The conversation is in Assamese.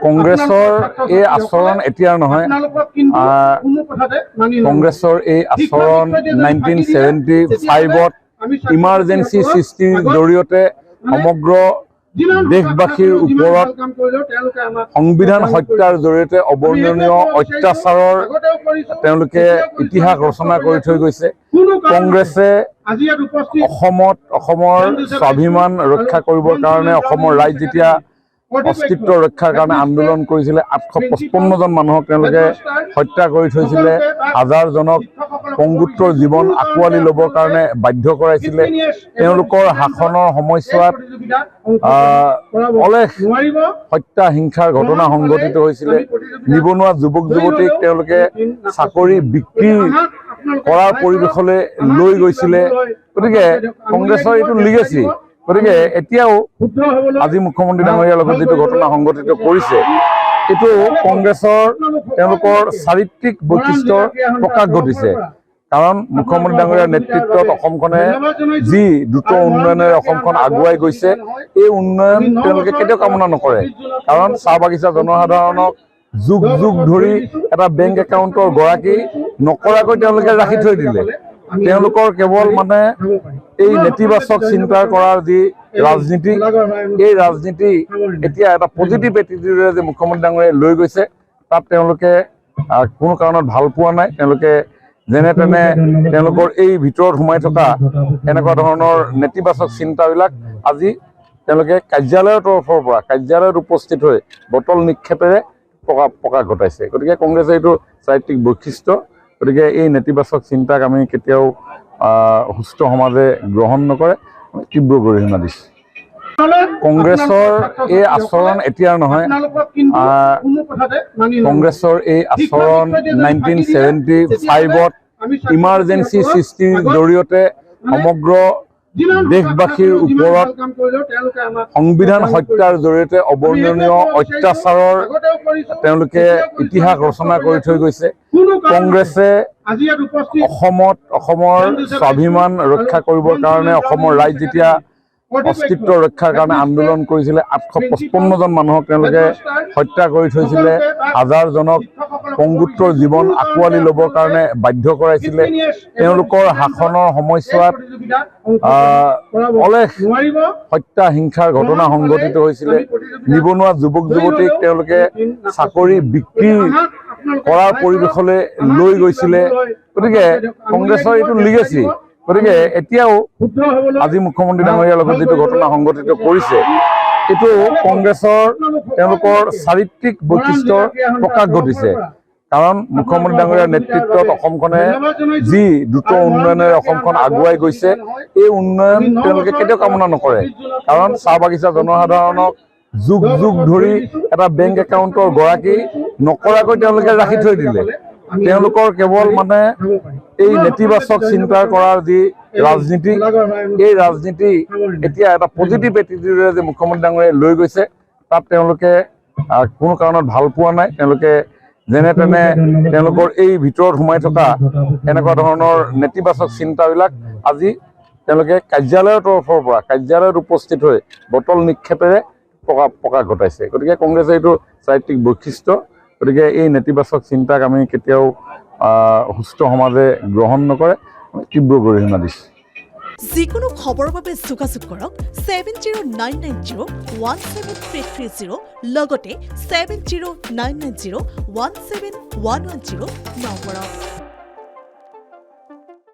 কংগ্ৰেছৰ এই আচৰণ এতিয়াৰ নহয় কংগ্ৰেছৰ এই আচৰণ 1975 ইমাৰ্জেঞ্চি সৃষ্টিৰ জৰিয়তে সমগ্ৰ দেশবাসীৰ ওপৰত সংবিধান হত্যাৰ জৰিয়তে অবৰ্ণনীয় অত্যাচাৰৰ তেওঁলোকে ইতিহাস ৰচনা কৰি থৈ গৈছে। কংগ্ৰেছে অসমৰ স্বাভিমান ৰক্ষা কৰিবৰ কাৰণে অসমৰ ৰাইজ যেতিয়া অস্তিত্ব ৰক্ষাৰ কাৰণে আন্দোলন কৰিছিলে 855 জন মানুহক তেওঁলোকে হত্যা কৰি থৈছিলে, হাজাৰজনক পংগুত্বৰ জীৱন আঁকোৱালি ল'বৰ কাৰণে বাধ্য কৰাইছিলে। তেওঁলোকৰ শাসনৰ সময়ছোৱাত অলেখ হত্যা হিংসাৰ ঘটনা সংঘটিত হৈছিলে। নিবনুৱা যুৱক যুৱতীক তেওঁলোকে চাকৰি বিক্ৰী কৰাৰ পৰিৱেশলৈ লৈ গৈছিলে। গতিকে কংগ্ৰেছৰ এইটো লিগেচি। গতিকে এতিয়াও আজি মুখ্যমন্ত্ৰী ডাঙৰীয়াৰ লগত যিটো ঘটনা সংঘটিত কৰিছে এইটো কংগ্ৰেছৰ তেওঁলোকৰ চাৰিত্ৰিক বৈশিষ্ট্যৰ প্ৰকাশ ঘটিছে। কাৰণ মুখ্যমন্ত্ৰী ডাঙৰীয়াৰ নেতৃত্বত অসমখনে যি দ্ৰুত উন্নয়নেৰে অসমখন আগুৱাই গৈছে, এই উন্নয়ন তেওঁলোকে কেতিয়াও কামনা নকৰে। কাৰণ চাহ বাগিচা জনসাধাৰণক যুগ যুগ ধৰি এটা বেংক একাউণ্টৰ গৰাকী নকৰাকৈ তেওঁলোকে ৰাখি থৈ দিলে। তেওঁলোকৰ কেৱল এই নেতিবাচক চিন্তা কৰাৰ যি ৰাজনীতি, এই ৰাজনীতি এতিয়া এটা পজিটিভ এটিটিউডেৰে যে মুখ্যমন্ত্ৰী ডাঙৰীয়াই লৈ গৈছে, তাত তেওঁলোকে কোনো কাৰণত ভাল পোৱা নাই। তেওঁলোকে যেনে তেনে তেওঁলোকৰ এই ভিতৰত সোমাই থকা এনেকুৱা ধৰণৰ নেতিবাচক চিন্তাবিলাক আজি তেওঁলোকে কাৰ্যালয়ৰ তৰফৰ পৰা কাৰ্যালয়ত উপস্থিত হৈ বটল নিক্ষেপেৰে প্ৰকাশ ঘটাইছে। গতিকে কংগ্ৰেছে এইটো চাৰিত্ৰিক বৈশিষ্ট্য। গতিকে এই নেতিবাচক চিন্তাক আমি কেতিয়াও সুস্থ সমাজে গ্ৰহণ নকৰে, তীব্ৰ গৰিহণা দিছে। কংগ্ৰেছৰ এই আচৰণ এতিয়াৰ নহয় কংগ্ৰেছৰ এই আচৰণ 1975 ইমাৰ্জেঞ্চি সৃষ্টিৰ জৰিয়তে সমগ্ৰ দেশবাসীৰ ওপৰত সংবিধান হত্যাৰ জৰিয়তে অবৰ্ণনীয় অত্যাচাৰৰ তেওঁলোকে ইতিহাস ৰচনা কৰি থৈ গৈছে। কংগ্ৰেছে অসমৰ স্বাভিমান ৰক্ষা কৰিবৰ কাৰণে অসমৰ ৰাইজ যেতিয়া অস্তিত্ব ৰক্ষাৰ কাৰণে আন্দোলন কৰিছিলে, 855 জন মানুহক তেওঁলোকে হত্যা কৰি থৈছিলে, হাজাৰজনক পংগুত্বৰ জীৱন আঁকোৱালি ল'বৰ কাৰণে বাধ্য কৰাইছিলে। তেওঁলোকৰ শাসনৰ সময়ছোৱাত অলেখ হত্যা হিংসাৰ ঘটনা সংঘটিত হৈছিলে। নিবনুৱা যুৱক যুৱতীক তেওঁলোকে চাকৰি বিক্ৰী কৰাৰ পৰিৱেশলৈ লৈ গৈছিলে। গতিকে কংগ্ৰেছৰ এইটো লিগেচি। গতিকে এতিয়াও আজি মুখ্যমন্ত্ৰী ডাঙৰীয়াৰ লগত যিটো ঘটনা সংঘটিত কৰিছে এইটো কংগ্ৰেছৰ তেওঁলোকৰ চাৰিত্ৰিক বৈশিষ্ট্যৰ প্ৰকাশ ঘটিছে। কাৰণ মুখ্যমন্ত্ৰী ডাঙৰীয়াৰ নেতৃত্বত অসমখনে যি দ্ৰুত উন্নয়নেৰে অসমখন আগুৱাই গৈছে, এই উন্নয়ন তেওঁলোকে কেতিয়াও কামনা নকৰে। কাৰণ চাহ বাগিচা জনসাধাৰণক যুগ যুগ ধৰি এটা বেংক একাউণ্টৰ গৰাকী নকৰাকৈ তেওঁলোকে ৰাখি থৈ দিলে। তেওঁলোকৰ কেৱল এই নেতিবাচক চিন্তা কৰাৰ যি ৰাজনীতি, এই ৰাজনীতি এতিয়া এটা পজিটিভ এটিটিউডেৰে যে মুখ্যমন্ত্ৰী ডাঙৰীয়াই লৈ গৈছে, তাত তেওঁলোকে কোনো কাৰণত ভাল পোৱা নাই। তেওঁলোকে যেনে তেনে তেওঁলোকৰ এই ভিতৰত সোমাই থকা এনেকুৱা ধৰণৰ নেতিবাচক চিন্তাবিলাক আজি তেওঁলোকে কাৰ্যালয়ৰ তৰফৰ পৰা কাৰ্যালয়ত উপস্থিত হৈ বটল নিক্ষেপেৰে প্ৰকাশ ঘটাইছে। গতিকে কংগ্ৰেছে এইটো চাৰিত্ৰিক বৈশিষ্ট্য। গতিকে এই নেতিবাচক চিন্তাক আমি কেতিয়াও সুস্থ সমাজে গ্ৰহণ নকৰে, তীব্ৰ গৰিহণা দিছে। যিকোনো খবৰৰ বাবে যোগাযোগ কৰক 7099017330 লগতে 7099017110 নম্বৰত।